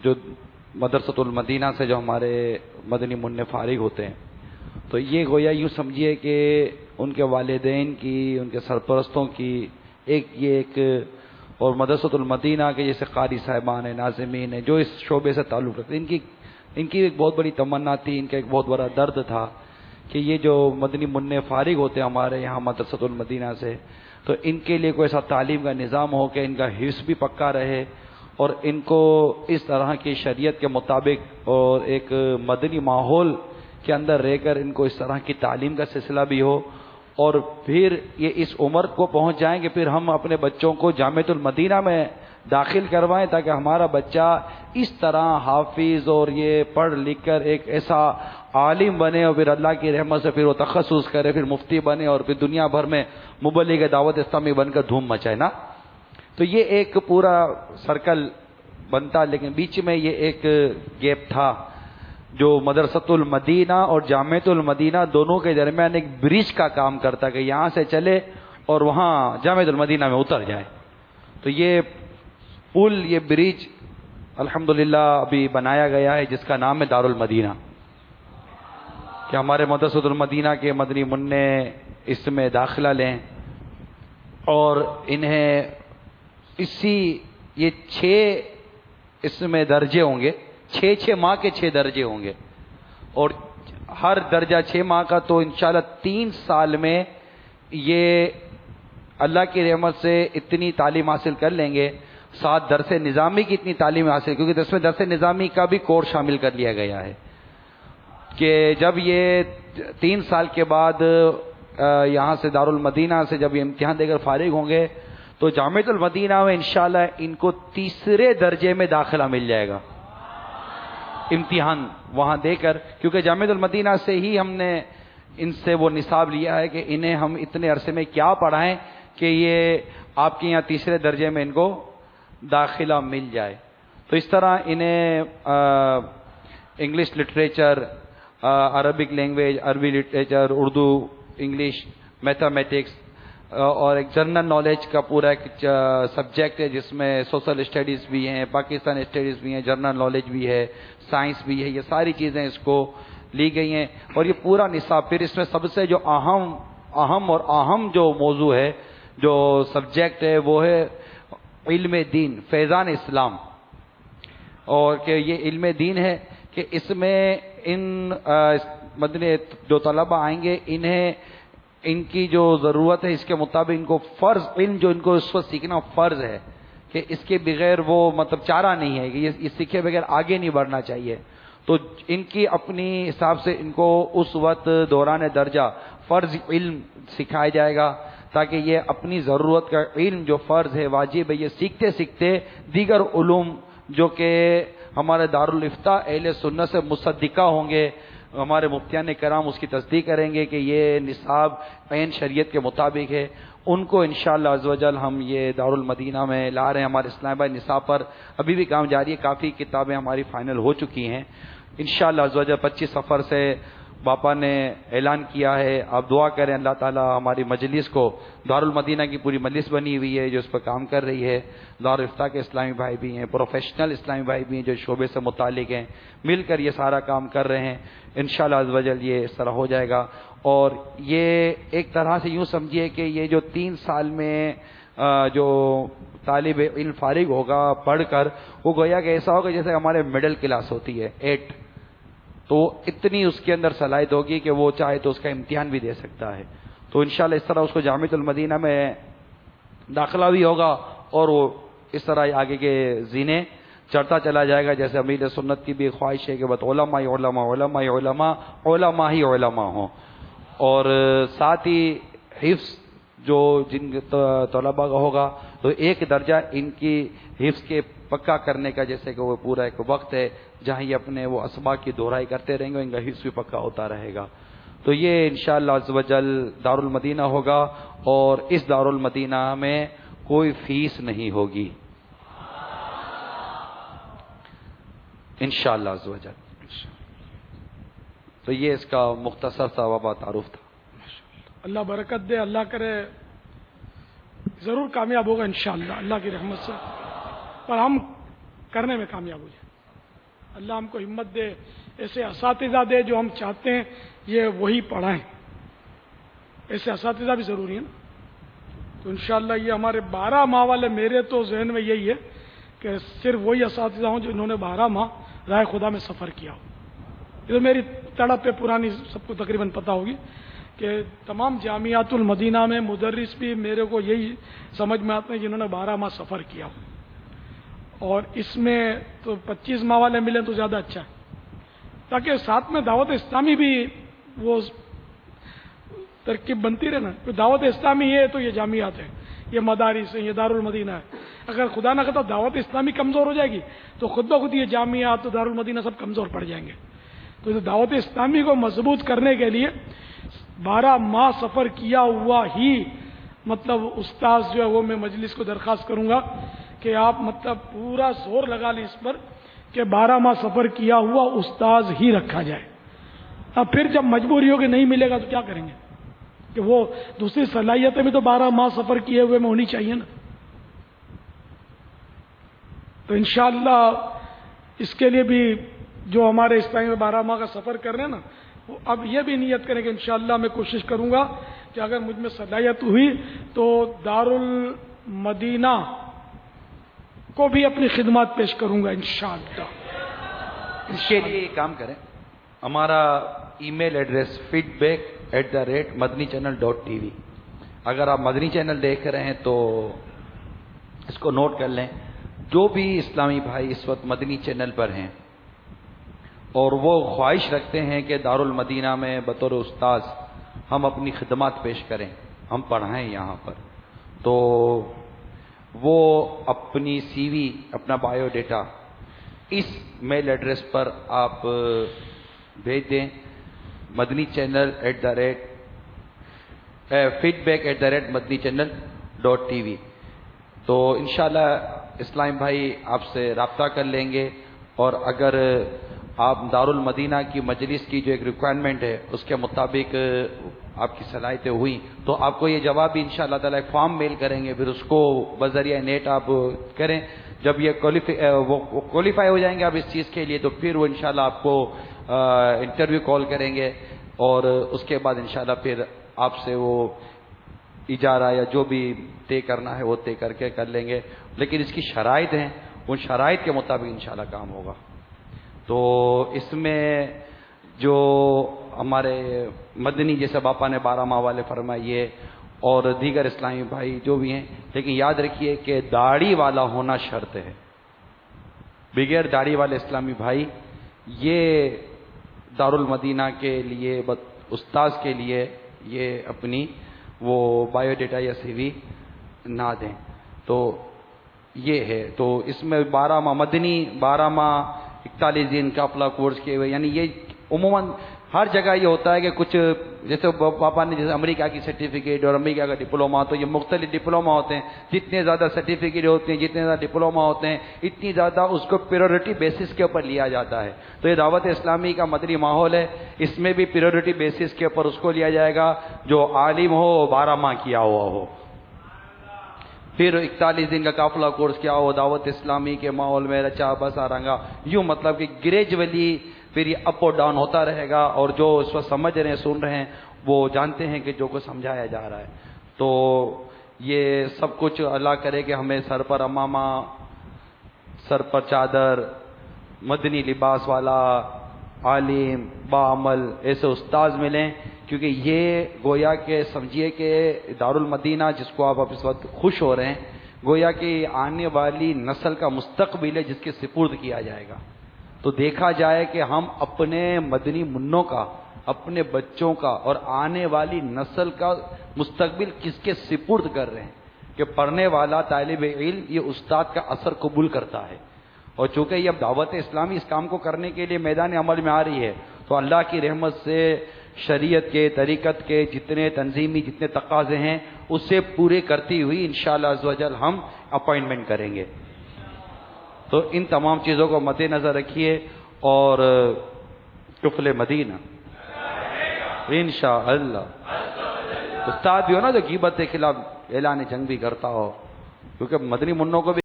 جو مدرسۃ المدینہ سے جو ہمارے مدنی منع فارغ ہوتے ہیں، تو یہ گویا یوں سمجھیے کہ ان کے والدین کی، ان کے سرپرستوں کی ایک اور مدرسۃ المدینہ کے جیسے قاری صاحبان ہیں، ناظمین ہیں، جو اس شعبے سے تعلق رکھتے ہیں، ان کی ایک بہت بڑی تمنا تھی، ان کا ایک بہت بڑا درد تھا کہ یہ جو مدنی منع فارغ ہوتے ہیں ہمارے یہاں مدرسۃ المدینہ سے، تو ان کے لیے کوئی ایسا تعلیم کا نظام ہو کہ ان کا حفظ بھی پکا رہے اور ان کو اس طرح کی شریعت کے مطابق اور ایک مدنی ماحول کے اندر رہ کر ان کو اس طرح کی تعلیم کا سلسلہ بھی ہو، اور پھر یہ اس عمر کو پہنچ جائیں کہ پھر ہم اپنے بچوں کو جامعۃ المدینہ میں داخل کروائیں تاکہ ہمارا بچہ اس طرح حافظ اور یہ پڑھ لکھ کر ایک ایسا عالم بنے اور پھر اللہ کی رحمت سے پھر وہ تخصص کرے، پھر مفتی بنے اور پھر دنیا بھر میں مبلغ دعوت اسلامی بن کر دھوم مچائے نا۔ تو یہ ایک پورا سرکل بنتا، لیکن بیچ میں یہ ایک گیپ تھا جو مدرسۃ المدینہ اور جامعۃ المدینہ دونوں کے درمیان ایک برج کا کام کرتا کہ یہاں سے چلے اور وہاں جامعۃ المدینہ میں اتر جائے۔ تو یہ پل، یہ برج الحمدللہ ابھی بنایا گیا ہے جس کا نام ہے دارالمدینہ، کہ ہمارے مدرسۃ المدینہ کے مدنی منع اس میں داخلہ لیں اور انہیں یہ 6 اس میں درجے ہوں گے، 6 ماہ کے 6 درجے ہوں گے، اور ہر درجہ 6 ماہ کا، تو انشاءاللہ 3 سال میں یہ اللہ کی رحمت سے اتنی تعلیم حاصل کر لیں گے، ساتھ درس نظامی کی اتنی تعلیم حاصل، کیونکہ اس میں درس نظامی کا بھی کورس شامل کر لیا گیا ہے کہ جب یہ 3 سال کے بعد یہاں سے دارالمدینہ سے جب یہ امتحان دے کر فارغ ہوں گے تو جامعۃ المدینہ میں انشاءاللہ ان کو 3 درجے میں داخلہ مل جائے گا امتحان وہاں دے کر، کیونکہ جامعۃ المدینہ سے ہی ہم نے ان سے وہ نصاب لیا ہے کہ انہیں ہم اتنے عرصے میں کیا پڑھائیں کہ یہ آپ کے یہاں 3 درجے میں ان کو داخلہ مل جائے۔ تو اس طرح انہیں انگلش لٹریچر، عربک لینگویج، عربی لٹریچر، اردو، انگلش، میتھمیٹکس اور ایک جنرل نالج کا پورا ایک سبجیکٹ ہے جس میں سوشل اسٹڈیز بھی ہیں، پاکستان اسٹڈیز بھی ہیں، جنرل نالج بھی ہے، سائنس بھی ہے، یہ ساری چیزیں اس کو لی گئی ہیں اور یہ پورا نصاب۔ پھر اس میں سب سے جو اہم جو موضوع ہے، جو سبجیکٹ ہے، وہ ہے علم دین، فیضان اسلام، اور کہ یہ علم دین ہے کہ اس میں ان مدنی جو طلبہ آئیں گے انہیں ان کی جو ضرورت ہے اس کے مطابق ان کو فرض علم جو ان کو اس وقت سیکھنا فرض ہے کہ اس کے بغیر وہ مطلب چارہ نہیں ہے کہ یہ سیکھے بغیر آگے نہیں بڑھنا چاہیے، تو ان کی اپنی حساب سے ان کو اس وقت دوران درجہ فرض علم سکھایا جائے گا تاکہ یہ اپنی ضرورت کا علم جو فرض ہے، واجب ہے، یہ سیکھتے سیکھتے دیگر علوم جو کہ ہمارے دارالافتاء اہل سنت سے مصدقہ ہوں گے، ہمارے مفتیان کرام اس کی تصدیق کریں گے کہ یہ نصاب عین شریعت کے مطابق ہے، ان کو انشاءاللہ عز و جل ہم یہ دارالمدینہ میں لا رہے ہیں۔ ہمارے اسلام آباد نصاب پر ابھی بھی کام جاری ہے، کافی کتابیں ہماری فائنل ہو چکی ہیں انشاءاللہ عز و جل۔ 25 سفر سے باپا نے اعلان کیا ہے، آپ دعا کریں اللہ تعالیٰ ہماری مجلس کو، دارالمدینہ کی پوری مجلس بنی ہوئی ہے جو اس پر کام کر رہی ہے، دارالافتاء کے اسلامی بھائی بھی ہیں، پروفیشنل اسلامی بھائی بھی ہیں جو شعبے سے متعلق ہیں، مل کر یہ سارا کام کر رہے ہیں، انشاءاللہ عز و جل یہ اس طرح ہو جائے گا۔ اور یہ ایک طرح سے یوں سمجھیے کہ یہ جو 3 سال میں جو طالب علم فارغ ہوگا پڑھ کر، وہ گویا کہ ایسا ہوگا جیسے ہمارے مڈل کلاس ہوتی ہے 8، تو اتنی اس کے اندر صلاحیت ہوگی کہ وہ چاہے تو اس کا امتحان بھی دے سکتا ہے۔ تو انشاءاللہ اس طرح اس کو جامعۃ المدینہ میں داخلہ بھی ہوگا اور وہ اس طرح آگے کے زینے چڑھتا چلا جائے گا، جیسے امیر سنت کی بھی خواہش ہے کہ بس علماء ہی علماء، علماء ہی علماء، علماء ہی علماء ہوں، اور ساتھ ہی حفظ جو جن طلباء کا ہوگا تو ایک درجہ ان کی حفظ کے پکا کرنے کا، جیسے کہ وہ پورا ایک وقت ہے جہاں یہ اپنے وہ اسباق کی دہرائی کرتے رہیں گے، ان کا حفظ بھی پکا ہوتا رہے گا۔ تو یہ انشاءاللہ عز و جل دارالمدینہ ہوگا اور اس دارالمدینہ میں کوئی فیس نہیں ہوگی انشاءاللہ عز و جل۔ تو یہ اس کا مختصر سا وبا تعارف تھا۔ اللہ برکت دے، اللہ کرے ضرور کامیاب ہوگا انشاءاللہ اللہ کی رحمت سے، پر ہم کرنے میں کامیاب ہو جائیں۔ اللہ ہم کو ہمت دے، ایسے اساتذہ دے جو ہم چاہتے ہیں یہ وہی پڑھائیں. ایسے اساتذہ بھی ضروری ہیں نا. تو انشاءاللہ یہ ہمارے 12 ماہ والے، میرے تو ذہن میں یہی ہے کہ صرف وہی اساتذہ ہوں جنہوں نے 12 ماہ راہ خدا میں سفر کیا ہو. یہ تو میری تڑپ ہے پرانی، سب کو تقریباً پتہ ہوگی کہ تمام جامعات المدینہ میں مدرس بھی میرے کو یہی سمجھ میں آتے ہیں جنہوں نے 12 ماہ سفر کیا ہو. اور اس میں تو 25 ماہ والے ملیں تو زیادہ اچھا ہے، تاکہ ساتھ میں دعوت اسلامی بھی وہ ترکیب بنتی رہے نا. دعوت اسلامی ہے تو یہ جامعات ہیں، یہ مدارس ہیں، یہ دارالمدینہ ہے. اگر خدا نہ خدا دعوت اسلامی کمزور ہو جائے گی تو خود بخود یہ جامعات، دارالمدینہ سب کمزور پڑ جائیں گے. تو دعوت اسلامی کو مضبوط کرنے کے لیے 12 ماہ سفر کیا ہوا ہی مطلب استاذ جو ہے وہ میں مجلس کو درخواست کروں گا کہ آپ مطلب پورا زور لگا لیں اس پر کہ 12 ماہ سفر کیا ہوا استاذ ہی رکھا جائے. اب پھر جب مجبوری ہوگی نہیں ملے گا تو کیا کریں گے؟ کہ وہ دوسری صلاحیتیں بھی تو 12 ماہ سفر کیے ہوئے میں ہونی چاہیے نا. تو انشاءاللہ اس کے لیے بھی جو ہمارے اس ٹائم میں 12 ماہ کا سفر کر رہے ہیں نا، وہ اب یہ بھی نیت کریں کہ انشاءاللہ میں کوشش کروں گا کہ اگر مجھ میں صلاحیت ہوئی تو دارالمدینہ کو بھی اپنی خدمات پیش کروں گا انشاءاللہ. اس کے لیے ایک کام کریں، ہمارا ای میل ایڈریس feedback@madanichannel.tv. اگر آپ مدنی چینل دیکھ رہے ہیں تو اس کو نوٹ کر لیں. جو بھی اسلامی بھائی اس وقت مدنی چینل پر ہیں اور وہ خواہش رکھتے ہیں کہ دارالمدینہ میں بطور استاذ ہم اپنی خدمات پیش کریں، ہم پڑھائیں یہاں پر، تو وہ اپنی سی وی، اپنا بایو ڈیٹا اس میل ایڈریس پر آپ بھیج دیں، مدنی چینل feedback@madanichannel.tv. تو انشاءاللہ اسلام بھائی آپ سے رابطہ کر لیں گے. اور اگر آپ دارالمدینہ کی مجلس کی جو ایک ریکوائرمنٹ ہے اس کے مطابق آپ کی صلاحیتیں ہوئیں تو آپ کو یہ جواب بھی انشاءاللہ تعالی ایک فارم میل کریں گے، پھر اس کو بذریعہ نیٹ آپ کریں. جب یہ کوالیفائی ہو جائیں گے آپ اس چیز کے لیے تو پھر وہ انشاءاللہ آپ کو انٹرویو کال کریں گے اور اس کے بعد انشاءاللہ پھر آپ سے وہ اجارہ یا جو بھی طے کرنا ہے وہ طے کر کے کر لیں گے. لیکن اس کی شرائط ہیں، ان شرائط کے مطابق انشاءاللہ کام ہوگا. تو اس میں جو ہمارے مدنی جیسے باپا نے 12 ماہ والے فرمائیے اور دیگر اسلامی بھائی جو بھی ہیں، لیکن یاد رکھیے کہ داڑھی والا ہونا شرط ہے. بغیر داڑھی والے اسلامی بھائی یہ دارالمدینہ کے لیے استاذ کے لیے یہ اپنی وہ بایو ڈیٹا یا سی وی نہ دیں. تو یہ ہے. تو اس میں 12 ماہ مدنی، 12 ماہ 41 دن کا اپلا کورس کیے ہوئے، یعنی یہ عموماً ہر جگہ یہ ہوتا ہے کہ کچھ جیسے پاپا نے جیسے امریکہ کی سرٹیفکیٹ اور امریکہ کا ڈپلوما، تو یہ مختلف ڈپلوما ہوتے ہیں. جتنے زیادہ سرٹیفکیٹ ہوتے ہیں، جتنے زیادہ ڈپلوما ہوتے ہیں، اتنی زیادہ اس کو پریورٹی بیسس کے اوپر لیا جاتا ہے. تو یہ دعوت اسلامی کا مدنی ماحول ہے، اس میں بھی پریورٹی بیسس کے اوپر اس کو لیا جائے گا جو عالم ہو، 12 ماہ کیا ہوا ہو، پھر 41 دن کا قافلہ کورس کیا ہو، دعوت اسلامی کے ماحول میں رچا بسا رنگا. یوں مطلب کہ گریجولی پھر یہ اپ اور ڈاؤن ہوتا رہے گا. اور جو اس وقت سمجھ رہے ہیں، سن رہے ہیں، وہ جانتے ہیں کہ جو کچھ سمجھایا جا رہا ہے. تو یہ سب کچھ اللہ کرے کہ ہمیں سر پر امامہ، سر پر چادر، مدنی لباس والا عالم باعمل ایسے استاذ ملیں. کیونکہ یہ گویا کہ سمجھیے کہ دارالمدینہ جس کو آپ اس وقت خوش ہو رہے ہیں، گویا کہ آنے والی نسل کا مستقبل ہے جس کے سپرد کیا جائے گا. تو دیکھا جائے کہ ہم اپنے مدنی منوں کا، اپنے بچوں کا اور آنے والی نسل کا مستقبل کس کے سپرد کر رہے ہیں کہ پڑھنے والا طالب علم یہ استاد کا اثر قبول کرتا ہے. اور چونکہ یہ اب دعوت اسلامی اس کام کو کرنے کے لیے میدان عمل میں آ رہی ہے تو اللہ کی رحمت سے شریعت کے، طریقت کے جتنے تنظیمی جتنے تقاضے ہیں اسے پورے کرتی ہوئی انشاءاللہ عز و جل ہم اپائنٹمنٹ کریں گے. تو ان تمام چیزوں کو مد نظر رکھیے اور کفل مدینہ انشاءاللہ. استاد بھی ہو نا جو غیبت کے خلاف اعلان جنگ بھی کرتا ہو، کیونکہ مدنی منوں کو بھی